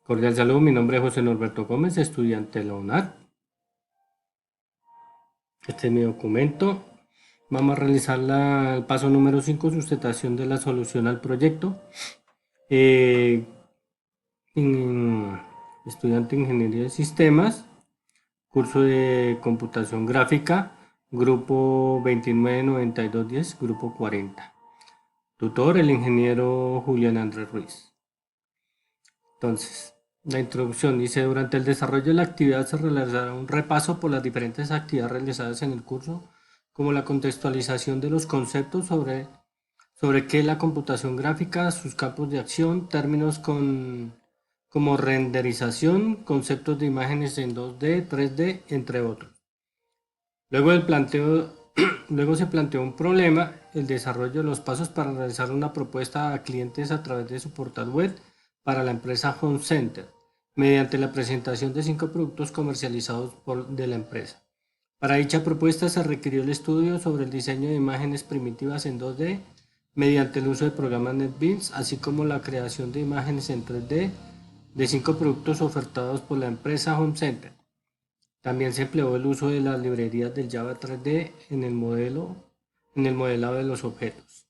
Cordial saludo, mi nombre es José Norberto Gómez, estudiante de la UNAD. Este es mi documento. Vamos a realizar el paso número 5, sustentación de la solución al proyecto. Eh, in- Estudiante de Ingeniería de Sistemas, curso de Computación Gráfica, grupo 299210, grupo 40. Tutor, el ingeniero Julián Andrés Ruiz. Entonces, la introducción dice, durante el desarrollo de la actividad se realizará un repaso por las diferentes actividades realizadas en el curso, como la contextualización de los conceptos sobre qué es la computación gráfica, sus campos de acción, términos como renderización, conceptos de imágenes en 2D, 3D, entre otros. Luego, luego se planteó un problema, el desarrollo de los pasos para realizar una propuesta a clientes a través de su portal web para la empresa Home Center, mediante la presentación de 5 productos comercializados de la empresa. Para dicha propuesta se requirió el estudio sobre el diseño de imágenes primitivas en 2D mediante el uso de programas NetBeans, así como la creación de imágenes en 3D de 5 productos ofertados por la empresa Home Center. También se empleó el uso de las librerías del Java 3D en el modelado de los objetos.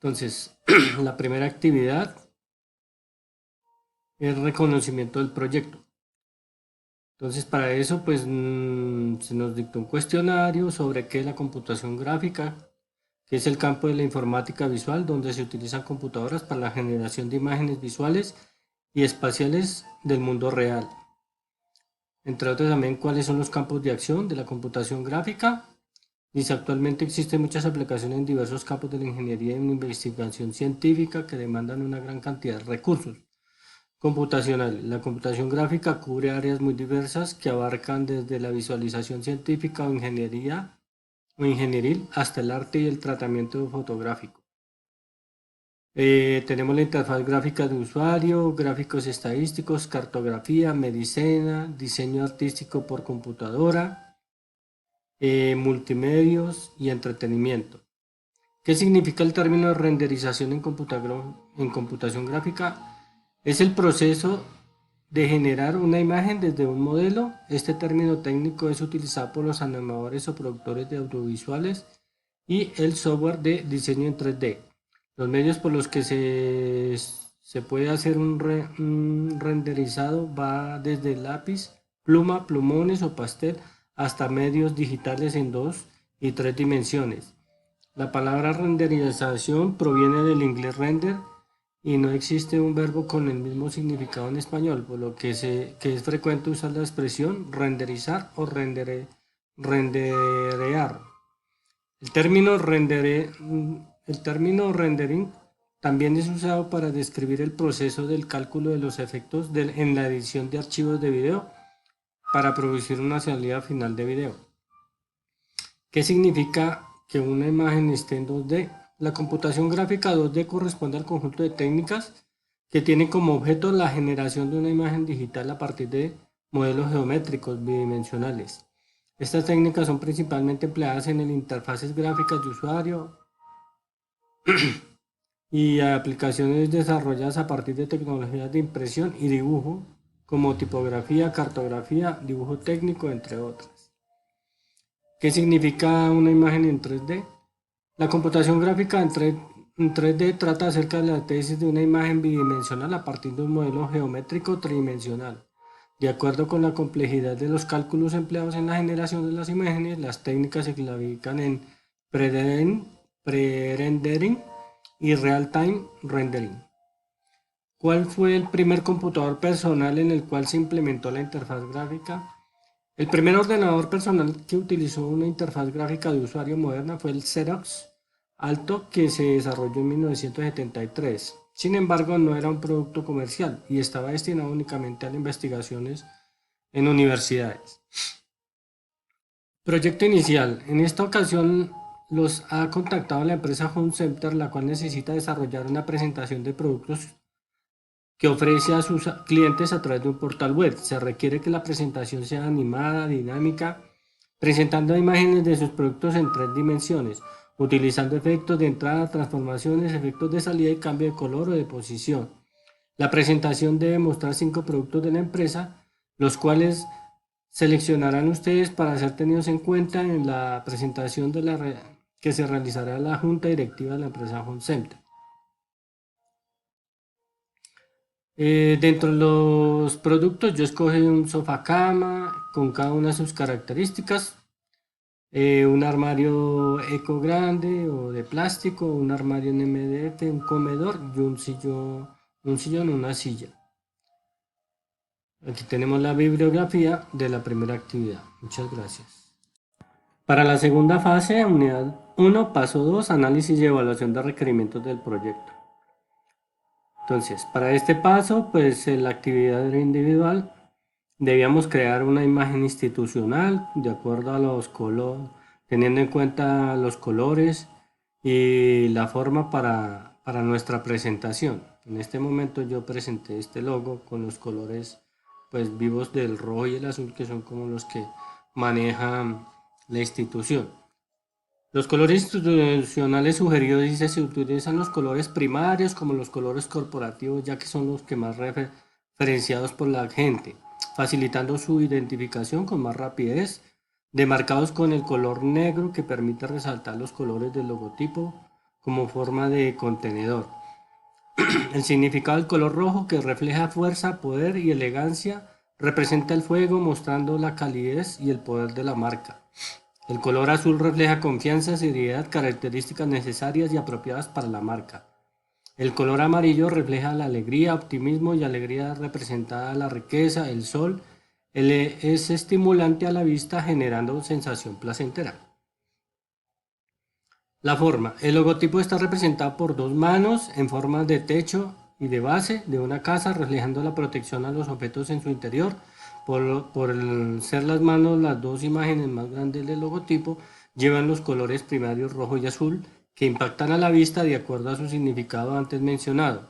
Entonces, la primera actividad es reconocimiento del proyecto. Entonces, para eso, pues se nos dictó un cuestionario sobre qué es la computación gráfica, que es el campo de la informática visual, donde se utilizan computadoras para la generación de imágenes visuales y espaciales del mundo real. Entre otros también cuáles son los campos de acción de la computación gráfica. Dice, actualmente existen muchas aplicaciones en diversos campos de la ingeniería y en investigación científica que demandan una gran cantidad de recursos computacionales. La computación gráfica cubre áreas muy diversas que abarcan desde la visualización científica o ingeniería o ingenieril hasta el arte y el tratamiento fotográfico. Tenemos la interfaz gráfica de usuario, gráficos estadísticos, cartografía, medicina, diseño artístico por computadora, multimedios y entretenimiento. ¿Qué significa el término de renderización en computación gráfica? Es el proceso de generar una imagen desde un modelo. Este término técnico es utilizado por los animadores o productores de audiovisuales y el software de diseño en 3D. Los medios por los que se puede hacer un renderizado va desde lápiz, pluma, plumones o pastel hasta medios digitales en 2 y 3 dimensiones. La palabra renderización proviene del inglés render y no existe un verbo con el mismo significado en español, por lo que es frecuente usar la expresión renderizar o renderear. El término, el término rendering también es usado para describir el proceso del cálculo de los efectos en la edición de archivos de video para producir una salida final de video. ¿Qué significa que una imagen esté en 2D? La computación gráfica 2D corresponde al conjunto de técnicas que tienen como objeto la generación de una imagen digital a partir de modelos geométricos bidimensionales. Estas técnicas son principalmente empleadas en interfaces gráficas de usuario y aplicaciones desarrolladas a partir de tecnologías de impresión y dibujo, como tipografía, cartografía, dibujo técnico, entre otras. ¿Qué significa una imagen en 3D? La computación gráfica en 3D trata acerca de la tesis de una imagen bidimensional a partir de un modelo geométrico tridimensional. De acuerdo con la complejidad de los cálculos empleados en la generación de las imágenes, las técnicas se clasifican en pre-rendering y real-time rendering. ¿Cuál fue el primer computador personal en el cual se implementó la interfaz gráfica? El primer ordenador personal que utilizó una interfaz gráfica de usuario moderna fue el Xerox Alto, que se desarrolló en 1973. Sin embargo, no era un producto comercial y estaba destinado únicamente a las investigaciones en universidades. Proyecto inicial. En esta ocasión los ha contactado la empresa Home Center, la cual necesita desarrollar una presentación de productos que ofrece a sus clientes a través de un portal web. Se requiere que la presentación sea animada, dinámica, presentando imágenes de sus productos en 3 dimensiones, utilizando efectos de entrada, transformaciones, efectos de salida y cambio de color o de posición. La presentación debe mostrar 5 productos de la empresa, los cuales seleccionarán ustedes para ser tenidos en cuenta en la presentación que se realizará en la junta directiva de la empresa Home Center. Dentro de los productos yo escogí un sofá cama con cada una de sus características, un armario eco grande o de plástico, un armario en MDF, un comedor y un sillón, una silla. Aquí tenemos la bibliografía de la primera actividad. Muchas gracias. Para la segunda fase, unidad 1, paso 2, análisis y evaluación de requerimientos del proyecto. Entonces, para este paso, pues en la actividad individual debíamos crear una imagen institucional de acuerdo a los colores, teniendo en cuenta los colores y la forma para nuestra presentación. En este momento yo presenté este logo con los colores pues vivos del rojo y el azul, que son como los que manejan la institución. Los colores institucionales sugeridos dice se utilizan los colores primarios como los colores corporativos, ya que son los que más referenciados por la gente, facilitando su identificación con más rapidez, demarcados con el color negro que permite resaltar los colores del logotipo como forma de contenedor. El significado del color rojo, que refleja fuerza, poder y elegancia, representa el fuego mostrando la calidez y el poder de la marca. El color azul refleja confianza, seriedad, características necesarias y apropiadas para la marca. El color amarillo refleja la alegría, optimismo y alegría representada la riqueza, el sol. Es estimulante a la vista generando sensación placentera. La forma. El logotipo está representado por dos manos en forma de techo y de base de una casa, reflejando la protección a los objetos en su interior. Por ser las manos las dos imágenes más grandes del logotipo, llevan los colores primarios rojo y azul, que impactan a la vista de acuerdo a su significado antes mencionado.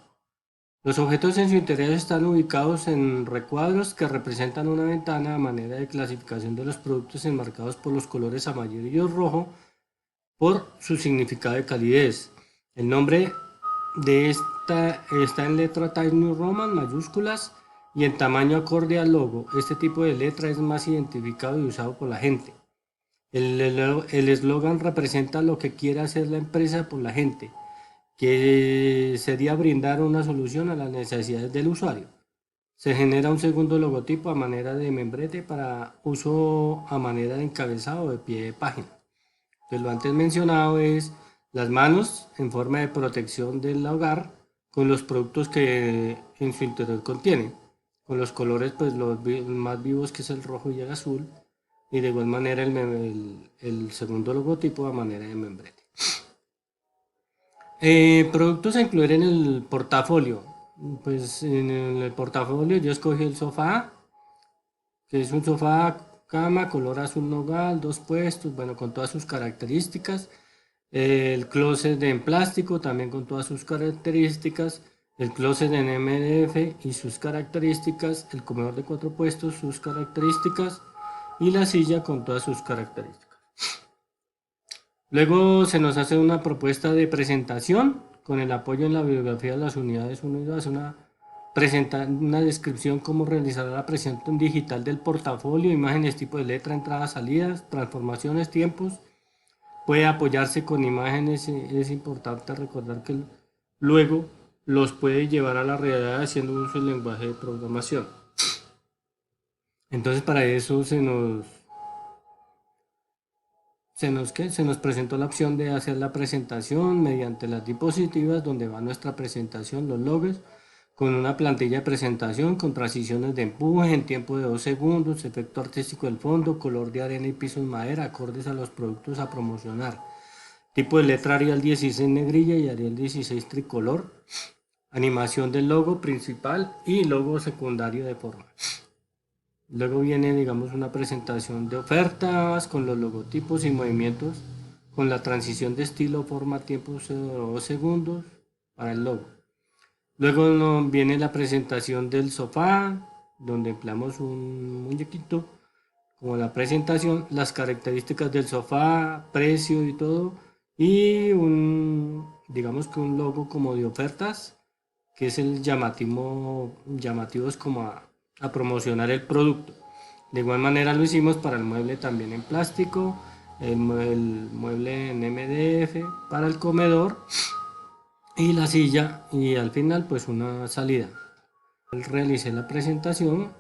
Los objetos en su interior están ubicados en recuadros que representan una ventana a manera de clasificación de los productos enmarcados por los colores amarillo y rojo, por su significado de calidez. El nombre de esta está en letra Times New Roman mayúsculas y en tamaño acorde al logo. Este tipo de letra es más identificado y usado por la gente. El eslogan representa lo que quiere hacer la empresa por la gente, que sería brindar una solución a las necesidades del usuario. Se genera un segundo logotipo a manera de membrete para uso a manera de encabezado o de pie de página. Pues lo antes mencionado es las manos en forma de protección del hogar con los productos que en su interior contienen, con los colores pues los más vivos, que es el rojo y el azul, y de igual manera el segundo logotipo a manera de membrete. Productos a incluir en el portafolio. Pues en el portafolio yo escogí el sofá, que es un sofá cama color azul nogal, dos puestos, bueno, con todas sus características. El closet en plástico también con todas sus características. El closet en MDF y sus características. El comedor de 4 puestos, sus características. Y la silla con todas sus características. Luego se nos hace una propuesta de presentación con el apoyo en la bibliografía de las unidades 1 y 2, una descripción cómo realizar la presentación digital del portafolio, imágenes, tipo de letra, entradas, salidas, transformaciones, tiempos. Puede apoyarse con imágenes, es importante recordar que luego los puede llevar a la realidad haciendo uso del lenguaje de programación. Entonces para eso se nos presentó la opción de hacer la presentación mediante las diapositivas donde va nuestra presentación, los logos, con una plantilla de presentación con transiciones de empuje en tiempo de 2 segundos, efecto artístico del fondo, color de arena y piso en madera, acordes a los productos a promocionar, tipo de letra Arial 16 negrilla y Arial 16 tricolor, animación del logo principal y logo secundario de forma. Luego viene, digamos, una presentación de ofertas con los logotipos y movimientos, con la transición de estilo, forma, tiempo, 2 segundos para el logo. Luego viene la presentación del sofá, donde empleamos un muñequito, como la presentación, las características del sofá, precio y todo, y digamos que un logo como de ofertas, que es el llamativos como a promocionar el producto. De igual manera lo hicimos para el mueble también en plástico, el mueble en MDF, para el comedor y la silla, y al final pues una salida. Realicé la presentación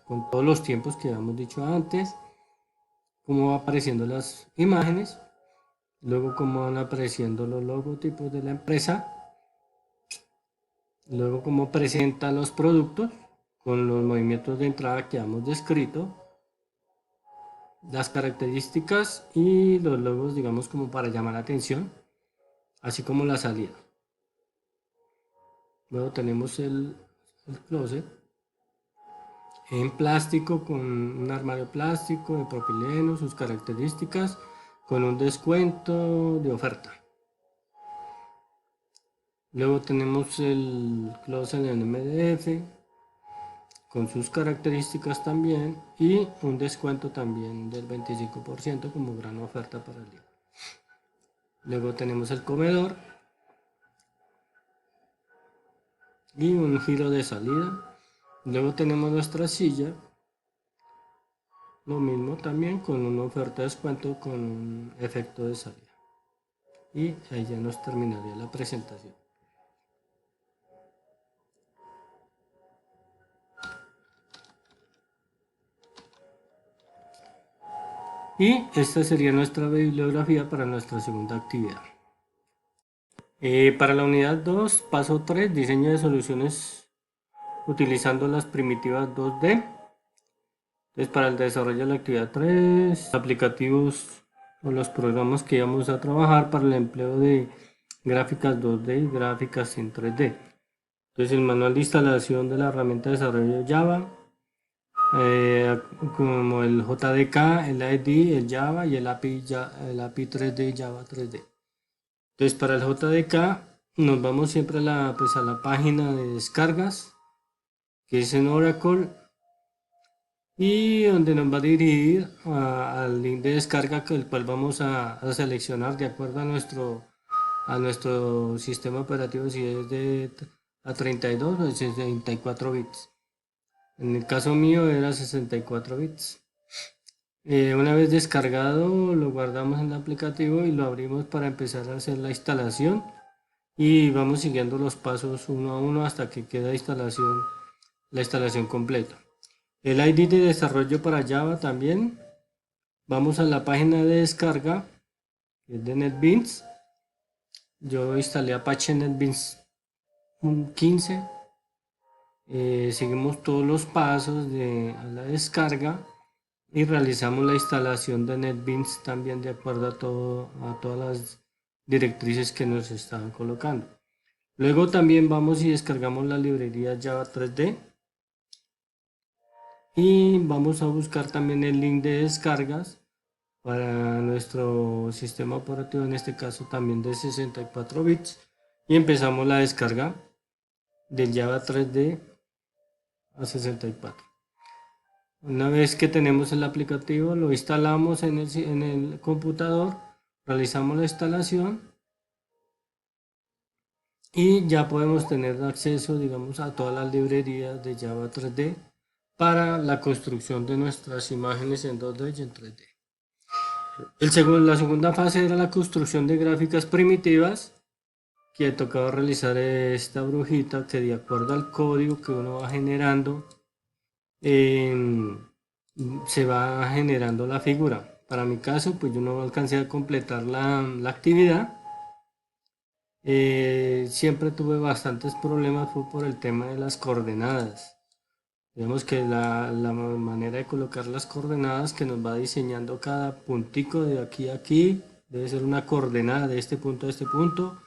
con todos los tiempos que habíamos dicho antes, cómo va apareciendo las imágenes, luego cómo van apareciendo los logotipos de la empresa, luego cómo presenta los productos con los movimientos de entrada que hemos descrito, las características y los logos, digamos, como para llamar la atención, así como la salida. Luego tenemos el closet en plástico, con un armario plástico de propileno, sus características, con un descuento de oferta. Luego tenemos el closet en MDF con sus características también y un descuento también del 25% como gran oferta para el día. Luego tenemos el comedor y un giro de salida. Luego tenemos nuestra silla, lo mismo también con una oferta de descuento con un efecto de salida. Y ahí ya nos terminaría la presentación. Y esta sería nuestra bibliografía para nuestra segunda actividad. Para la unidad 2, paso 3, diseño de soluciones utilizando las primitivas 2D. Entonces, para el desarrollo de la actividad 3, aplicativos o los programas que vamos a trabajar para el empleo de gráficas 2D y gráficas en 3D. Entonces, el manual de instalación de la herramienta de desarrollo Java, como el JDK, el ID, el Java y el API 3D, Java 3D. Entonces, para el JDK nos vamos siempre a la página de descargas, que es en Oracle, y donde nos va a dirigir al link de descarga, el cual vamos a seleccionar de acuerdo a nuestro sistema operativo, si es de a 32 o 64 bits. En el caso mío era 64 bits. Una vez descargado, lo guardamos en el aplicativo y lo abrimos para empezar a hacer la instalación, y vamos siguiendo los pasos uno a uno hasta que quede la instalación completa. El ID de desarrollo para Java también. Vamos a la página de descarga, que es de NetBeans. Yo instalé Apache NetBeans 15. Seguimos todos los pasos de la descarga y realizamos la instalación de NetBeans también de acuerdo a todas las directrices que nos estaban colocando. Luego también vamos y descargamos la librería Java 3D. Y vamos a buscar también el link de descargas para nuestro sistema operativo, en este caso también de 64 bits, y empezamos la descarga del Java 3D a 64. Una vez que tenemos el aplicativo, lo instalamos en el computador, realizamos la instalación y ya podemos tener acceso, digamos, a todas las librerías de Java 3D para la construcción de nuestras imágenes en 2D y en 3D. La segunda fase era la construcción de gráficas primitivas, que tocaba realizar esta brujita que, de acuerdo al código que uno va generando, se va generando la figura. Para mi caso, pues yo no alcancé a completar la actividad. Siempre tuve bastantes problemas, fue por el tema de las coordenadas. Vemos que la manera de colocar las coordenadas que nos va diseñando cada puntico de aquí a aquí debe ser una coordenada de este punto a este punto,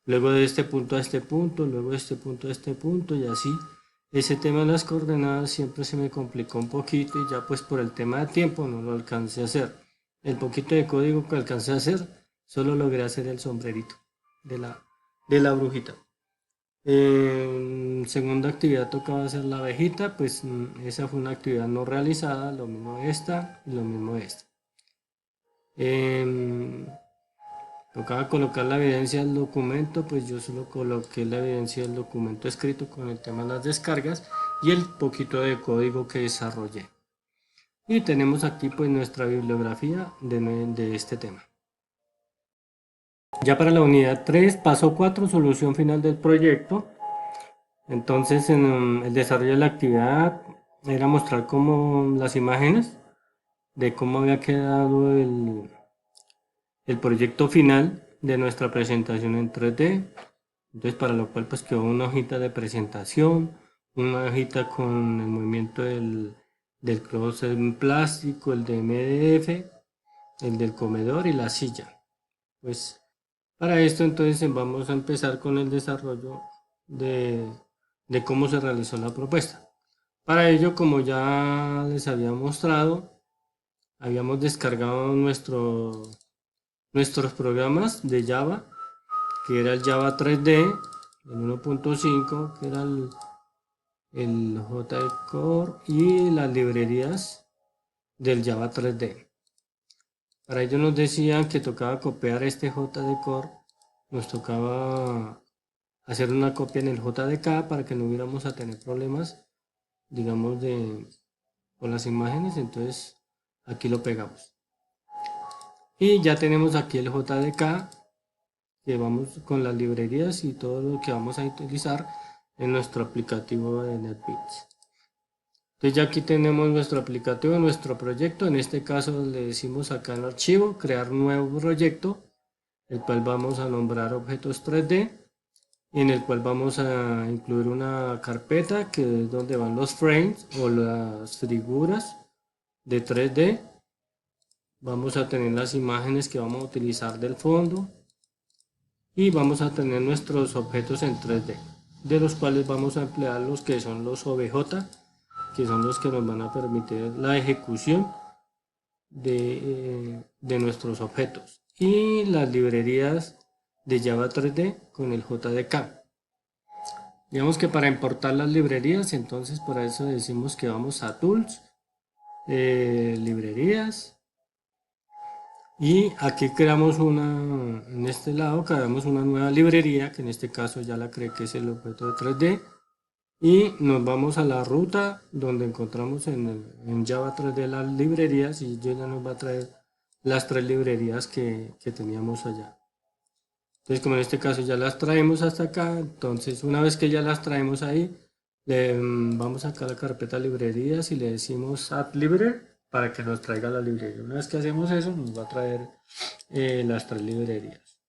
luego de este punto a este punto, luego de este punto a este punto, y así. Ese tema de las coordenadas siempre se me complicó un poquito, y ya pues por el tema de tiempo no lo alcancé a hacer. El poquito de código que alcancé a hacer, solo logré hacer el sombrerito de la brujita. Segunda actividad tocaba hacer la abejita, pues esa fue una actividad no realizada, lo mismo esta y lo mismo esta. tocaba colocar la evidencia del documento, pues yo solo coloqué la evidencia del documento escrito con el tema de las descargas y el poquito de código que desarrollé. Y tenemos aquí pues nuestra bibliografía de este tema. Ya para la unidad 3, paso 4, solución final del proyecto. Entonces en el desarrollo de la actividad era mostrar cómo las imágenes de cómo había quedado el proyecto final de nuestra presentación en 3D. Entonces para lo cual pues quedó una hojita de presentación, una hojita con el movimiento del closet en plástico, el de MDF, el del comedor y la silla. Pues para esto entonces vamos a empezar con el desarrollo de, de cómo se realizó la propuesta. Para ello, como ya les había mostrado, habíamos descargado nuestros programas de Java, que era el Java 3D, el 1.5, que era el JE Core y las librerías del Java 3D. Para ello nos decían que tocaba copiar este JD Core, nos tocaba hacer una copia en el JDK para que no hubiéramos a tener problemas, digamos, con las imágenes. Entonces aquí lo pegamos. Y ya tenemos aquí el JDK, que vamos con las librerías y todo lo que vamos a utilizar en nuestro aplicativo de NetBeans. Entonces ya aquí tenemos nuestro aplicativo, nuestro proyecto. En este caso le decimos acá en archivo, crear nuevo proyecto, el cual vamos a nombrar objetos 3D, en el cual vamos a incluir una carpeta que es donde van los frames o las figuras de 3D. Vamos a tener las imágenes que vamos a utilizar del fondo y vamos a tener nuestros objetos en 3D, de los cuales vamos a emplear los que son los OBJ, que son los que nos van a permitir la ejecución de nuestros objetos, y las librerías de Java 3D con el JDK. Digamos que para importar las librerías, entonces por eso decimos que vamos a Tools, librerías, y aquí creamos en este lado creamos una nueva librería, que en este caso ya la creé, que es el objeto de 3D, y nos vamos a la ruta donde encontramos en Java 3D las librerías, y ya nos va a traer las tres librerías que teníamos allá. Entonces, como en este caso ya las traemos hasta acá, entonces una vez que ya las traemos ahí, vamos acá a la carpeta librerías y le decimos add library para que nos traiga la librería. Una vez que hacemos eso, nos va a traer las tres librerías.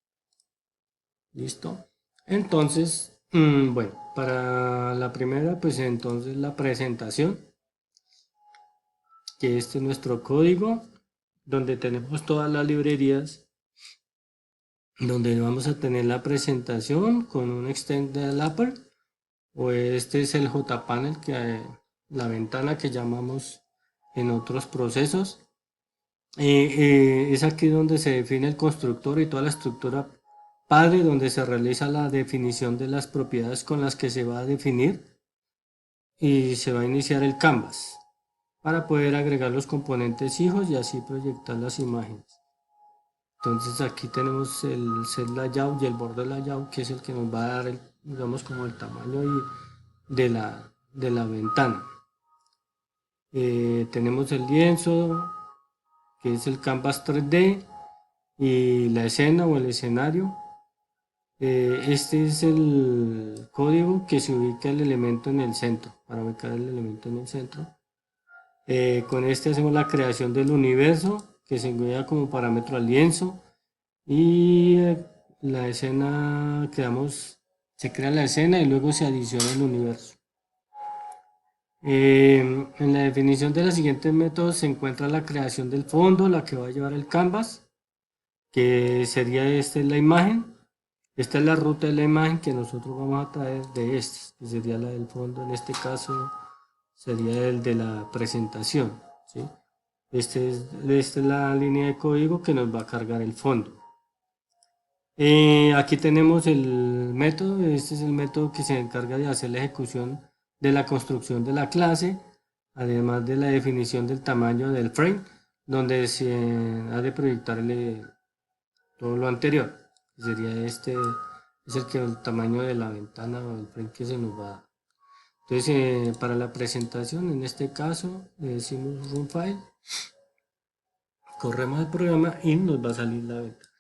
¿Listo? Entonces, bueno, para la primera, pues entonces la presentación, que este es nuestro código, donde tenemos todas las librerías, donde vamos a tener la presentación con un extended upper, o este es el JPanel, la ventana que llamamos en otros procesos. Es aquí donde se define el constructor y toda la estructura padre, donde se realiza la definición de las propiedades con las que se va a definir y se va a iniciar el canvas para poder agregar los componentes hijos y así proyectar las imágenes. Entonces aquí tenemos el set layout y el border layout, que es el que nos va a dar digamos, como el tamaño de la ventana. Tenemos el lienzo, que es el canvas 3D, y la escena o el escenario. Este es el código que se ubica el elemento en el centro, para ubicar el elemento en el centro. Con este hacemos la creación del universo, que se incluye como parámetro al lienzo, y la escena se crea la escena y luego se adiciona el universo. En la definición de los siguientes métodos se encuentra la creación del fondo, la que va a llevar el canvas, que sería la imagen. Esta es la ruta de la imagen que nosotros vamos a traer de estas, que sería la del fondo. En este caso sería el de la presentación, ¿sí? Esta es la línea de código que nos va a cargar el fondo. Aquí tenemos el método. Este es el método que se encarga de hacer la ejecución de la construcción de la clase, además de la definición del tamaño del frame, donde se ha de proyectar todo lo anterior. Sería este, es el tamaño de la ventana o el frame que se nos va a dar. Entonces, para la presentación, en este caso, le decimos Run File, corremos el programa y nos va a salir la ventana.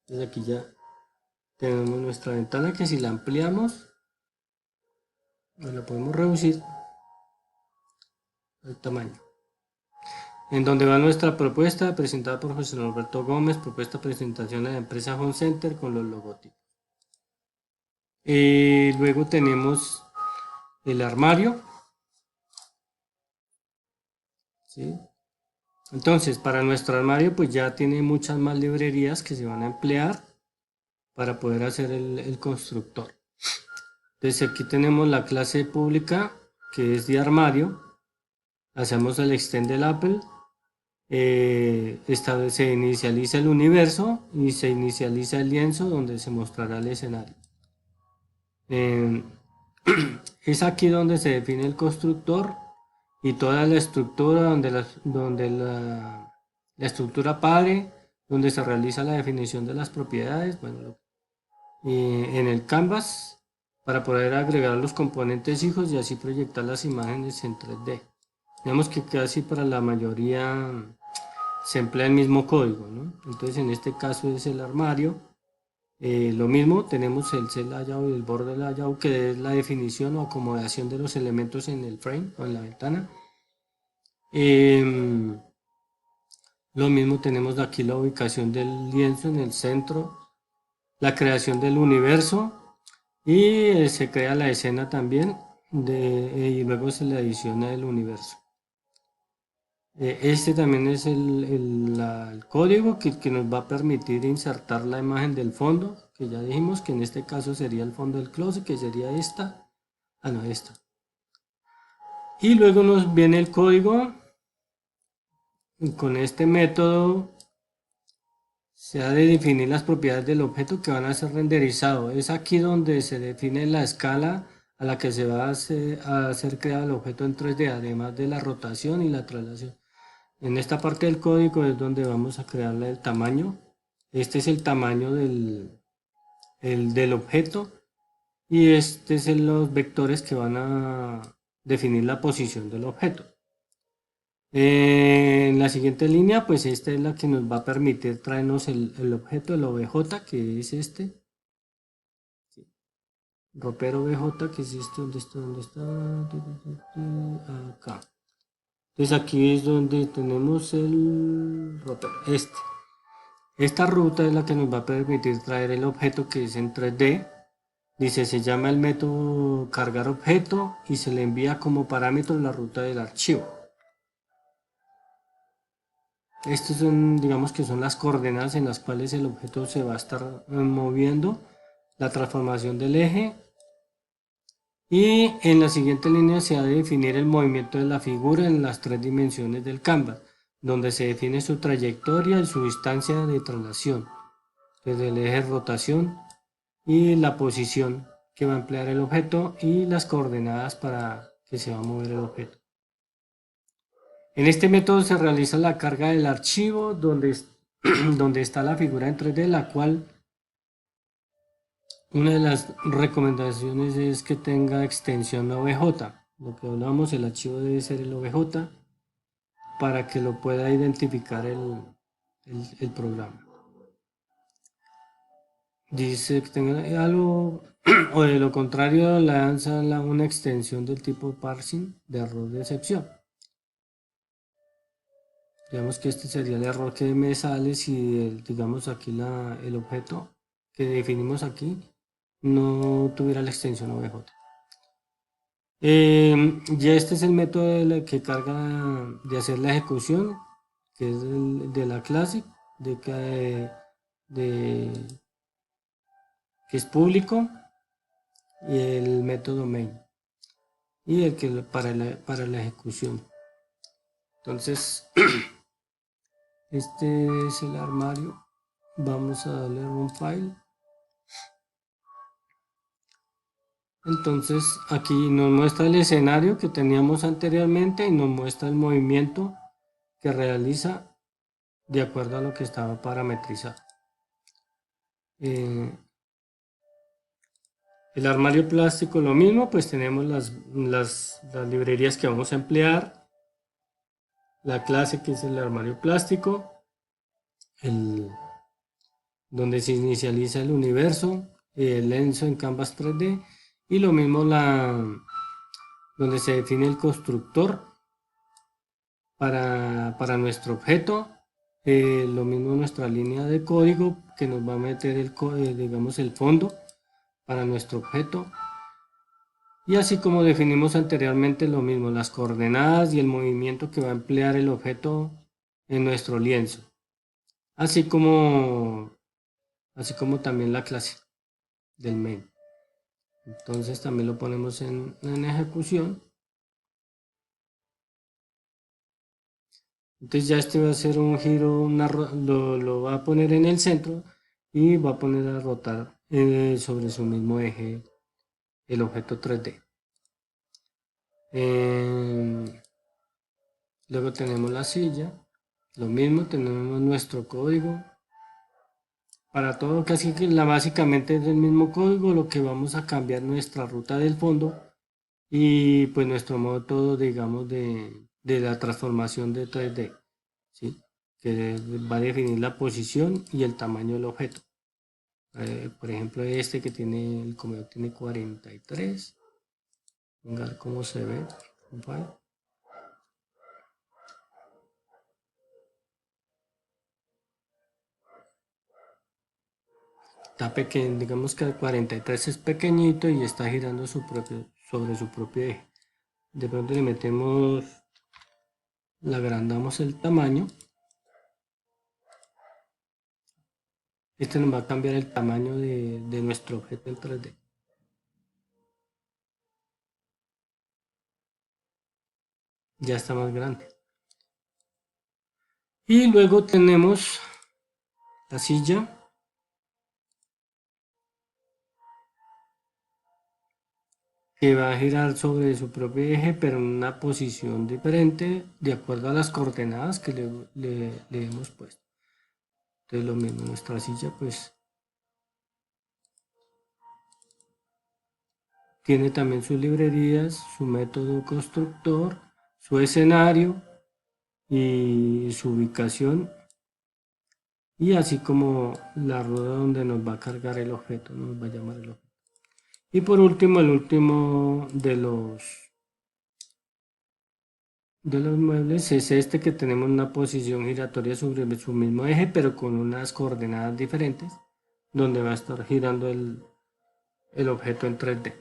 Entonces aquí ya tenemos nuestra ventana que si la ampliamos, la podemos reducir al tamaño. En donde va nuestra propuesta presentada por José Norberto Gómez, propuesta presentación de la empresa Home Center con los logotipos. Luego tenemos el armario. ¿Sí? Entonces, para nuestro armario pues ya tiene muchas más librerías que se van a emplear para poder hacer el constructor. Entonces aquí tenemos la clase pública que es de armario. Hacemos el extend del Apple. Se inicializa el universo y se inicializa el lienzo donde se mostrará el escenario. Es aquí donde se define el constructor y toda la estructura donde la estructura padre, donde se realiza la definición de las propiedades, bueno, en el canvas para poder agregar los componentes hijos y así proyectar las imágenes en 3D. Digamos que casi para la mayoría se emplea el mismo código, ¿no? Entonces en este caso es el armario. Lo mismo, tenemos el set layout y el border layout, que es la definición o acomodación de los elementos en el frame o en la ventana. Lo mismo tenemos aquí la ubicación del lienzo en el centro, la creación del universo y se crea la escena también y luego se le adiciona el universo. Este también es el código que nos va a permitir insertar la imagen del fondo, que ya dijimos que en este caso sería el fondo del closet, que sería esta. Esta. Y luego nos viene el código. Con este método se ha de definir las propiedades del objeto que van a ser renderizados. Es aquí donde se define la escala a la que se va a hacer creado el objeto en 3D, además de la rotación y la traslación. En esta parte del código es donde vamos a crearle el tamaño. Este es el tamaño del objeto y este es los vectores que van a definir la posición del objeto. En la siguiente línea, pues esta es la que nos va a permitir traernos el objeto, el OBJ, que es este. Ropero OBJ, que es este, ¿dónde está? Acá. Entonces aquí es donde tenemos el ropero, Esta ruta es la que nos va a permitir traer el objeto que es en 3D. Dice, se llama el método cargar objeto y se le envía como parámetro la ruta del archivo. Estos son, digamos que son las coordenadas en las cuales el objeto se va a estar moviendo, la transformación del eje. Y en la siguiente línea se ha de definir el movimiento de la figura en las 3 dimensiones del canvas, donde se define su trayectoria y su distancia de traslación, desde el eje de rotación y la posición que va a emplear el objeto y las coordenadas para que se va a mover el objeto. En este método se realiza la carga del archivo donde está la figura en 3D, la cual una de las recomendaciones es que tenga extensión OBJ. Lo que hablamos, el archivo debe ser el OBJ para que lo pueda identificar el programa. Dice que tenga algo o de lo contrario lanza una extensión del tipo parsing de error de excepción. Digamos que este sería el error que me sale si digamos aquí el objeto que definimos aquí no tuviera la extensión OBJ. Ya este es el método que carga de hacer la ejecución, que es de la clase que es público, y el método main y el que para la ejecución. Entonces este es el armario. Vamos a darle un file. Entonces aquí nos muestra el escenario que teníamos anteriormente y nos muestra el movimiento que realiza de acuerdo a lo que estaba parametrizado. Eh, el armario plástico lo mismo, pues tenemos las librerías que vamos a emplear, la clase que es el armario plástico, el, donde se inicializa el universo, el lienzo en Canvas 3D y lo mismo donde se define el constructor para nuestro objeto, lo mismo nuestra línea de código que nos va a meter digamos el fondo para nuestro objeto, y así como definimos anteriormente lo mismo las coordenadas y el movimiento que va a emplear el objeto en nuestro lienzo, así como también la clase del main. Entonces también lo ponemos en ejecución. Entonces ya este va a ser un giro, lo va a poner en el centro y va a poner a rotar sobre su mismo eje el objeto 3D. Luego tenemos la silla, lo mismo, tenemos nuestro código. Para todo casi que básicamente es el mismo código, lo que vamos a cambiar nuestra ruta del fondo y pues nuestro modo, digamos, de la transformación de 3D, ¿sí? Que va a definir la posición y el tamaño del objeto. Por ejemplo, este que tiene, el comedor tiene 43. Vamos a ver cómo se ve. Está pequeño, digamos que el 43 es pequeñito y está girando sobre su propio eje. De pronto le metemos, le agrandamos el tamaño. Este nos va a cambiar el tamaño de nuestro objeto en 3D. Ya está más grande. Y luego tenemos la silla, que va a girar sobre su propio eje, pero en una posición diferente de acuerdo a las coordenadas que le hemos puesto. Entonces lo mismo, nuestra silla pues tiene también sus librerías, su método constructor, su escenario y su ubicación, y así como la rueda donde nos va a cargar el objeto, nos va a llamar el objeto. Y por último, el último de los muebles es este, que tenemos una posición giratoria sobre su mismo eje, pero con unas coordenadas diferentes, donde va a estar girando el objeto en 3D.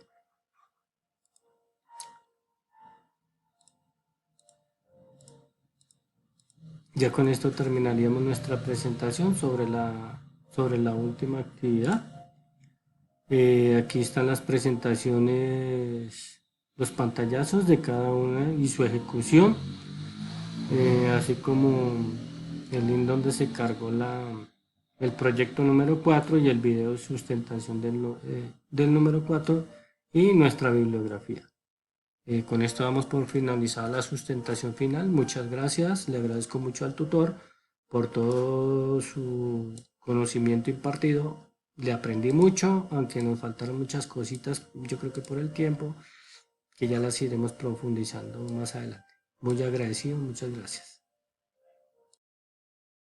Ya con esto terminaríamos nuestra presentación sobre la última actividad. Aquí están las presentaciones, los pantallazos de cada una y su ejecución, así como el link donde se cargó el proyecto número 4 y el video de sustentación del número 4 y nuestra bibliografía. Con esto damos por finalizada la sustentación final. Muchas gracias, le agradezco mucho al tutor por todo su conocimiento impartido. Le aprendí mucho, aunque nos faltaron muchas cositas, yo creo que por el tiempo, que ya las iremos profundizando más adelante. Muy agradecido, muchas gracias.